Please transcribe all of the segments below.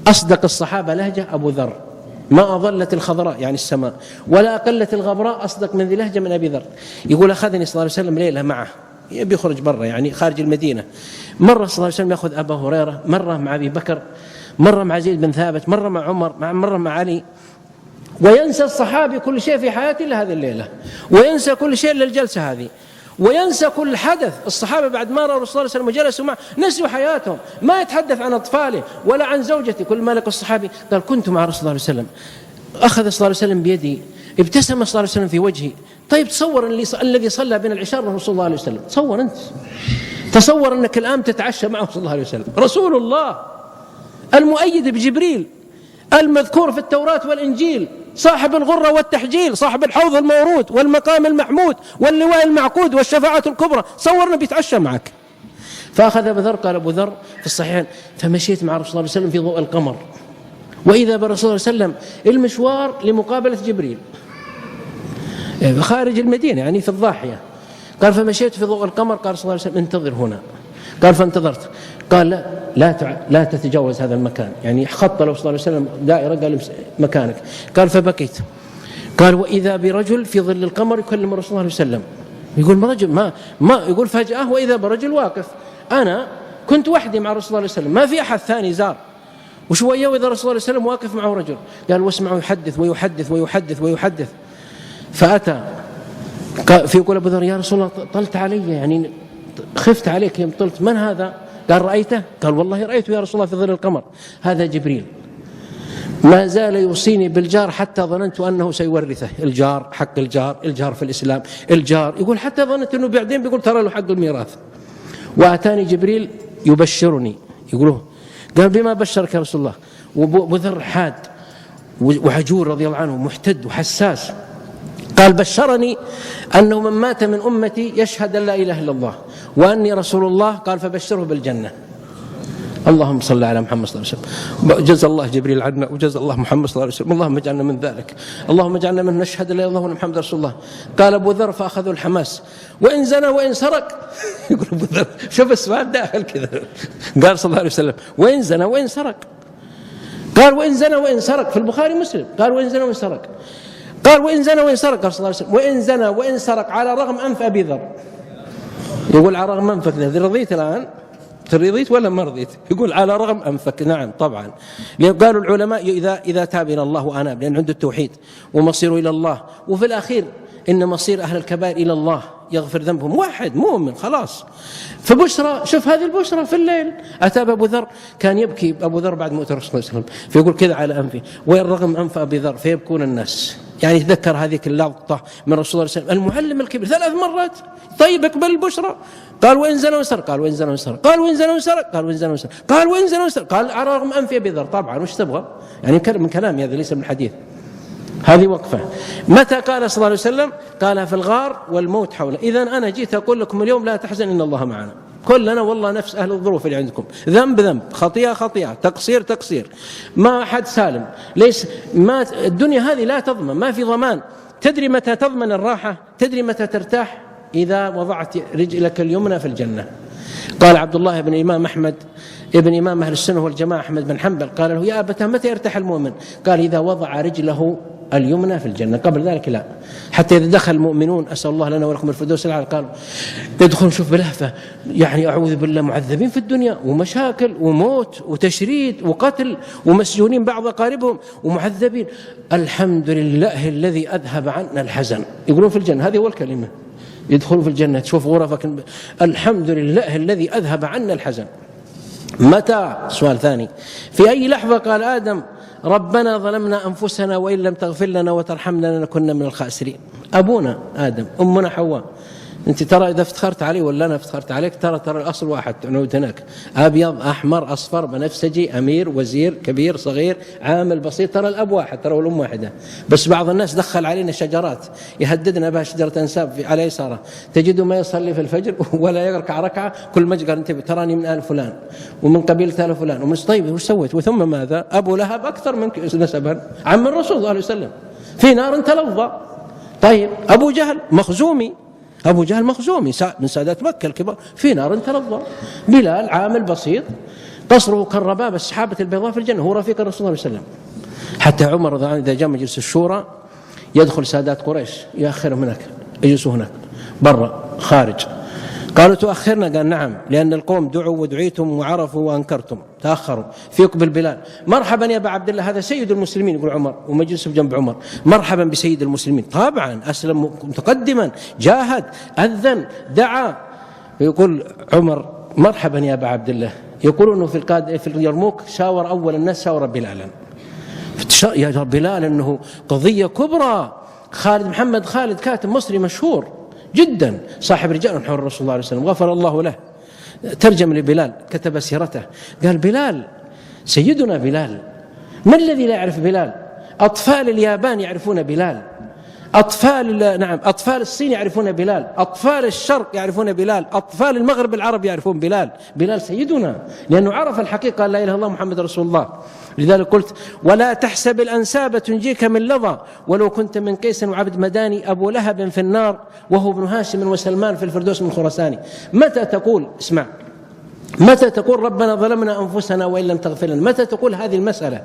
أصدق الصحابة لهجة أبو ذر، ما أظلت الخضراء يعني السماء ولا أقلت الغبراء أصدق من ذي لهجة من أبي ذر. يقول أخذني صلى الله عليه وسلم ليلة معه، يبي يخرج برا يعني خارج المدينة، مرة صلى الله عليه وسلم يأخذ أبا هريرة، مرة مع أبي بكر، مرة مع زيد بن ثابت، مرة مع عمر، مرة مع علي، وينسى الصحابي كل شيء في حياته إلا هذه الليلة، وينسى كل شيء إلا الجلسة هذه، وينسى كل حدث. الصحابة بعد ما رأوا الرسول صلى الله عليه وسلم وجلسوا معه نسوا حياتهم، ما يتحدث عن أطفاله ولا عن زوجته. كل ما لقى الصحابي قال كنت مع رسول الله صلى الله عليه وسلم، أخذ صلى الله عليه وسلم بيدي، ابتسم صلى الله عليه وسلم في وجهي. طيب تصور الذي صلى بين العشاء رسول الله صلى الله عليه وسلم، تصور أنت، تصور أنك الآن تتعشى معه صلى الله عليه وسلم، رسول الله المؤيد بجبريل، المذكور في التوراة والإنجيل، صاحب الغرة والتحجيل، صاحب الحوض المورود والمقام المحمود واللواء المعقود والشفاعة الكبرى، صورنا بيتعشى معك. فأخذ أبو ذر، قال أبو ذر في الصحيحين فمشيت مع رسول الله صلى الله عليه وسلم في ضوء القمر، وإذا برسول الله صلى الله عليه وسلم المشوار لمقابلة جبريل خارج المدينة يعني في الضاحية، قال فمشيت في ضوء القمر، قال صلى الله عليه وسلم انتظر هنا، قال فانتظرت، قال لا تتجاوز هذا المكان، يعني خط له صلى الله عليه وسلم دائرة، قال مكانك، قال فبكيت، قال وإذا برجل في ظل القمر يكلم الرسول صلى الله عليه وسلم، يقول رجل ما يقول فجأة وإذا برجل واقف، أنا كنت وحدي مع الرسول صلى الله عليه وسلم ما في أحد ثاني زار، وشوية وإذا الرسول صلى الله عليه وسلم واقف معه رجل، قال واسمعوا يحدث ويحدث ويحدث ويحدث، فأتى في يقول أبو ذر يا رسول الله طلت علي يعني خفت عليك يوم طلت، من هذا؟ قال رأيته؟ قال والله رأيته يا رسول الله في ظل القمر، هذا جبريل ما زال يوصيني بالجار حتى ظننت أنه سيورثه، الجار حق الجار في الإسلام، الجار يقول حتى ظننت أنه بعدين بيقول ترى له حق الميراث. وأتاني جبريل يبشرني، يقولوا قال بما بشرك يا رسول الله؟ وأبو ذر حاد وعجور رضي الله عنه محتد وحساس، قال بشرني أنه من مات من أمتي يشهد أن لا إله إلا الله وأني رسول الله، قال فبشره بالجنة. اللهم صل على محمد صلى الله عليه وسلم. جزا الله جبريل عنا وجزا الله محمد صلى الله عليه وسلم، اللهم اجعلنا من ذلك، اللهم اجعلنا من نشهد لا اله الا الله وان محمد رسول الله. قال ابو ذر فاخذوا الحماس وان زنى وان سرق يقول ابو ذر شوف السؤال داخل كذا، قال صلى الله عليه وسلم وان زنى وان سرق، قال وان زنى وان سرق في البخاري مسلم، قال وان زنى وان سرق، قال وان زنى وان سرق، قال صلى الله عليه وسلم وان زنى وان سرق على رغم انف ابي ذر، يقول على رغم انفك رضيت الان رضيت ولا ما رضيت؟ يقول على رغم أنفك، نعم طبعا، لأن قالوا العلماء إذا تاب إلى الله وأناب، لأن عنده التوحيد ومصيره إلى الله، وفي الأخير إن مصير أهل الكبائر إلى الله يغفر ذنبهم، واحد مؤمن خلاص. فبشرى، شوف هذه البشرى في الليل. أتى أبو ذر كان يبكي أبو ذر بعد موت الرسول صلى الله عليه وسلم، فيقول كذا على أنفه وين رغم أنف أبي ذر فيبكون الناس، يعني يتذكر هذه اللقطة من الرسول صلى الله عليه وسلم المعلم الكبير 3 مرات. طيب اقبل البشرى، قال وإن زنى وسرق، قال وإن زنى وسرق، قال وإن زنى وسرق، قال وإن زنى وسرق، قال وإن زنى وسرق، قال على رغم أنف أبي ذر. طبعا وش تبغى يعني من كلامي هذا ليس من الحديث، هذه وقفة. متى قال صلى الله عليه وسلم؟ قالها في الغار والموت حوله. إذن أنا جيت أقول لكم اليوم لا تحزن إن الله معنا، كلنا والله نفس أهل الظروف اللي عندكم، ذنب ذنب، خطيئة خطيئة، تقصير تقصير، ما أحد سالم، ليس ما الدنيا هذه لا تضمن، ما في ضمان. تدري متى تضمن الراحة؟ تدري متى ترتاح؟ إذا وضعت رجلك اليمنى في الجنة. قال عبد الله بن إمام أحمد ابن إمام أهل السنة والجماعة أحمد بن حنبل، قال له يا أبتاه متى يرتاح المؤمن؟ قال إذا وضع رجله اليمنى في الجنة، قبل ذلك لا. حتى إذا دخل المؤمنون، أسأل الله لنا ولكم الفردوس الأعلى، قالوا يدخلون شوف بلهفة، يعني أعوذ بالله معذبين في الدنيا ومشاكل وموت وتشريد وقتل ومسجونين بعض أقاربهم ومعذبين، الحمد لله الذي أذهب عنا الحزن، يقولون في الجنة. هذه هو الكلمة، يدخلوا في الجنة تشوف غرفك، الحمد لله الذي أذهب عنا الحزن. متى؟ سؤال ثاني، في أي لحظة قال آدم ربنا ظلمنا أنفسنا وإن لم تغفر لنا وترحمنا لنكن من الخاسرين؟ أبونا آدم، أمنا حواء. أنت ترى إذا افتخرت علي ولا أنا افتخرت عليك، ترى الأصل واحد، نعود هناك أبيض أحمر أصفر بنفسجي، أمير وزير كبير صغير عامل بسيط، ترى الأب واحد، ترى الأم واحدة. بس بعض الناس دخل علينا شجرات يهددنا بها، شجرة أنساب على يساره، تجده ما يصلي في الفجر ولا يركع ركعة، كل ما قال أنت تراني من آل فلان ومن قبيلة آل فلان ومن طيب وش سويت؟ وثم ماذا؟ أبو لهب أكثر من نسبا عم الرسول صلى الله عليه وسلم في نار تلظى. طيب أبو جهل مخزومي، أبو جهل مخزومي من سادات مكة الكبار، في نار تلظى. بلال عامل بسيط قصره كالرباب السحابة البيضاء في الجنة، هو رفيق الرسول صلى الله عليه وسلم. حتى عمر رضي الله عنه إذا جاء مجلس الشورى يدخل سادات قريش يأخرهم هناك، يجلسوا هناك برا خارج. قالوا تؤخرنا؟ قال نعم، لأن القوم دعوا ودعيتم وعرفوا وأنكرتم، تأخروا فيكم بالبلال. مرحبا يا أبا عبد الله، هذا سيد المسلمين، يقول عمر ومجلسه بجنب عمر، مرحبا بسيد المسلمين. طبعا أسلم متقدما، جاهد، أذن، دعا. يقول عمر مرحبا يا أبا عبد الله. يقولون في اليرموك شاور أول الناس شاور بلالا، يا بلال أنه قضية كبرى. خالد محمد خالد كاتب مصري مشهور جدا، صاحب رجال حول الرسول صلى الله عليه وسلم، غفر الله له، ترجم لبلال، كتب سيرته، قال بلال سيدنا بلال، ما الذي لا يعرف بلال؟ أطفال اليابان يعرفون بلال، أطفال الصين يعرفون بلال، أطفال الشرق يعرفون بلال، أطفال المغرب العرب يعرفون بلال. بلال سيدنا لأنه عرف الحقيقة، لا إله إلا الله محمد رسول الله. لذلك قلت ولا تحسب الأنساب تنجيك من لظى، ولو كنت من قيس وعبد مداني، أبو لهب في النار وهو ابن هاشم وسلمان في الفردوس من خراساني. متى تقول، اسمع، متى تقول ربنا ظلمنا أنفسنا وإن لم تغفر لنا؟ متى تقول هذه المسألة؟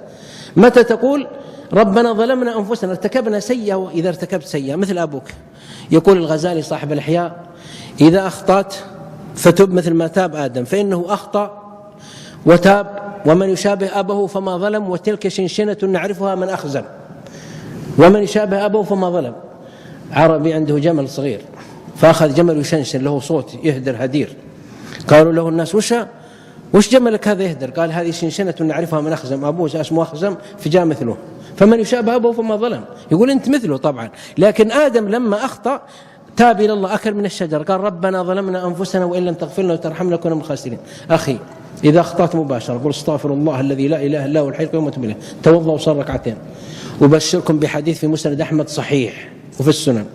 متى تقول ربنا ظلمنا أنفسنا، ارتكبنا سيئة؟ وإذا ارتكبت سيئة مثل أبوك، يقول الغزالي صاحب الإحياء إذا أخطأت فتب مثل ما تاب آدم، فإنه أخطأ وتاب، ومن يشابه أبه فما ظلم، وتلك شنشنة نعرفها من أخزم. ومن يشابه أبه فما ظلم. عربي عنده جمل صغير فأخذ جمل يشنشن له صوت يهدر هدير، قالوا له الناس وش جملك هذا يهدر؟ قال هذه شنشنة نعرفها من أخزم، أبوه اسمه أخزم فجاء مثله، فمن يشابه أبوه فما ظلم. يقول أنت مثله طبعا، لكن آدم لما أخطأ تاب إلى الله، أكل من الشجر، قال ربنا ظلمنا أنفسنا وإن لم تغفر لنا وترحمنا لنكون من الخاسرين. أخي إذا أخطأت مباشرة قل استغفر الله الذي لا إله إلا هو الحي القيوم وتوب إليه، توضأ وصلي ركعتين. وبشركم بحديث في مسند أحمد صحيح وفي السنن،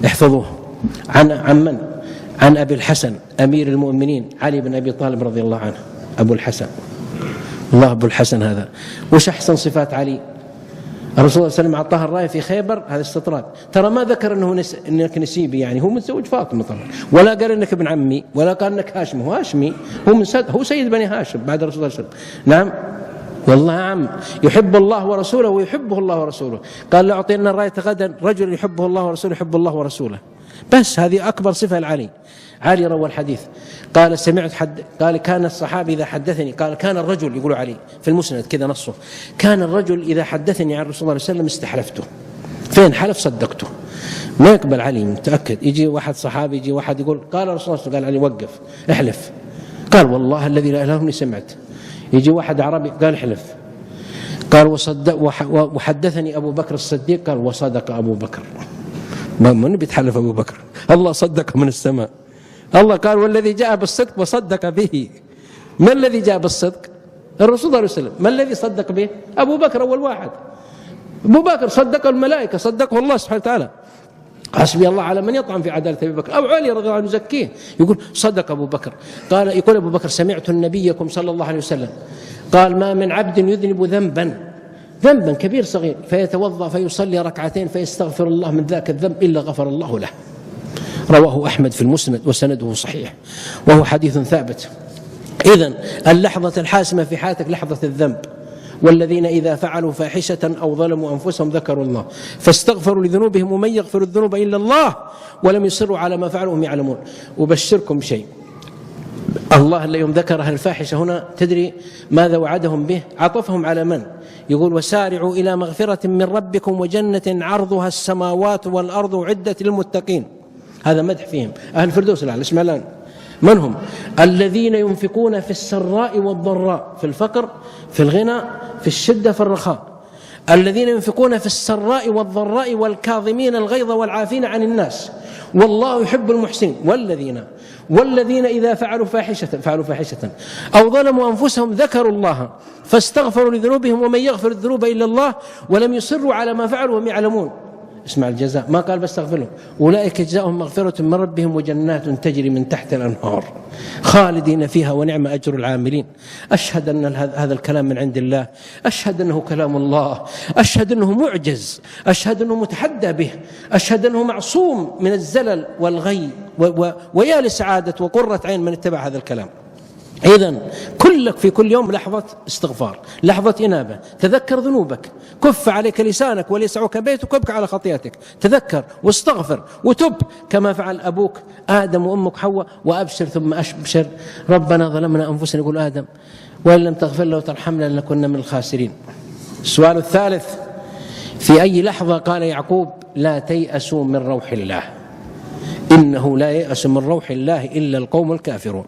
احفظوه، عن من؟ عن أبي الحسن أمير المؤمنين علي بن أبي طالب رضي الله عنه. أبو الحسن، الله أبو الحسن هذا، وش أحسن صفات علي؟ الرسول صلى الله عليه وسلم أعطاه الراية في خيبر، هذا استطراد، ترى ما ذكر إنك نسيبي، يعني هو متزوج فاطمة طبعا، ولا قال إنك ابن عمي، ولا قال إنك هاشمي، هو هاشمي، هو سيد بني هاشم بعد الرسول صلى الله عليه وسلم. نعم والله عم، يحب الله ورسوله ويحبه الله ورسوله. قال لأعطينا الراية غدا رجل يحبه الله ورسوله يحب الله ورسوله، بس هذه أكبر صفة لعلي. علي روى الحديث قال قال كان الصحابي إذا حدثني، قال كان الرجل، يقول علي في المسند كذا نصه، كان الرجل إذا حدثني عن الرسول صلى الله عليه وسلم استحلفته، فين حلف صدقته. ما يقبل علي، متأكد. يجي واحد صحابي، يجي واحد يقول قال الرسول صلى الله عليه وسلم، قال علي وقف احلف، قال والله الذي لا إله إلا هو سمعت. يجي واحد عربي قال احلف، قال وحدثني أبو بكر الصديق، قال وصدق أبو بكر. من بيتحلف أبو بكر؟ الله صدق من السماء. الله قال والذي جاء بالصدق وصدق به. ما الذي جاء بالصدق؟ الرسول صلى الله عليه وسلم. ما الذي صدق به؟ أبو بكر أول واحد. أبو بكر صدق الملائكة، صدقه الله سبحانه وتعالى. حسبي الله على من يطعن في عدالة أبي بكر. أو علي رضي الله عنه يزكيه، يقول صدق أبو بكر. يقول أبو بكر سمعت النبيكم صلى الله عليه وسلم قال ما من عبد يذنب ذنبا كبير صغير فيتوضأ فيصلي ركعتين فيستغفر الله من ذاك الذنب إلا غفر الله له. رواه أحمد في المسند وسنده صحيح، وهو حديث ثابت. إذن اللحظة الحاسمة في حياتك لحظة الذنب. والذين إذا فعلوا فاحشة أو ظلموا أنفسهم ذكروا الله فاستغفروا لذنوبهم ومن يغفر الذنوب إلا الله ولم يصروا على ما فعلوا وهم يعلمون. وبشركم بشيء، الله اللي يوم ذكرها الفاحشة هنا تدري ماذا وعدهم به؟ عطفهم على من؟ يقول وسارعوا إلى مغفرة من ربكم وجنة عرضها السماوات والأرض عدت للمتقين. هذا مدح فيهم. أهل الفردوس الأعلى. اسمع الآن من هم؟ الذين ينفقون في السراء والضراء، في الفقر، في الغنى، في الشدة، في الرخاء. الذين ينفقون في السراء والضراء والكاظمين الغيظ والعافين عن الناس والله يحب المحسنين. والذين إذا فعلوا فاحشة أو ظلموا أنفسهم ذكروا الله فاستغفروا لذنوبهم ومن يغفر الذنوب إلا الله ولم يصروا على ما فعلوا وهم يعلمون. اسمع الجزاء، ما قال بستغفر لهم. أولئك جزاؤهم مغفرة من ربهم وجنات تجري من تحت الأنهار خالدين فيها ونعم أجر العاملين. أشهد أن هذا الكلام من عند الله، أشهد أنه كلام الله، أشهد أنه معجز، أشهد أنه متحدى به، أشهد أنه معصوم من الزلل والغي، ويا لسعادة وقرة عين من اتبع هذا الكلام. إذن كلك في كل يوم لحظة استغفار، لحظة إنابة، تذكر ذنوبك، كف عليك لسانك وليسعك بيتك وابكى على خطيئتك، تذكر واستغفر وتب كما فعل أبوك آدم وأمك حواء، وأبشر ثم أبشر. ربنا ظلمنا أنفسنا، يقول آدم، وإن لم تغفر له وترحمنا لنكن من الخاسرين. السؤال الثالث: في أي لحظة قال يعقوب لا تيأسوا من روح الله؟ إنه لا ييأس من روح الله إلا القوم الكافرون.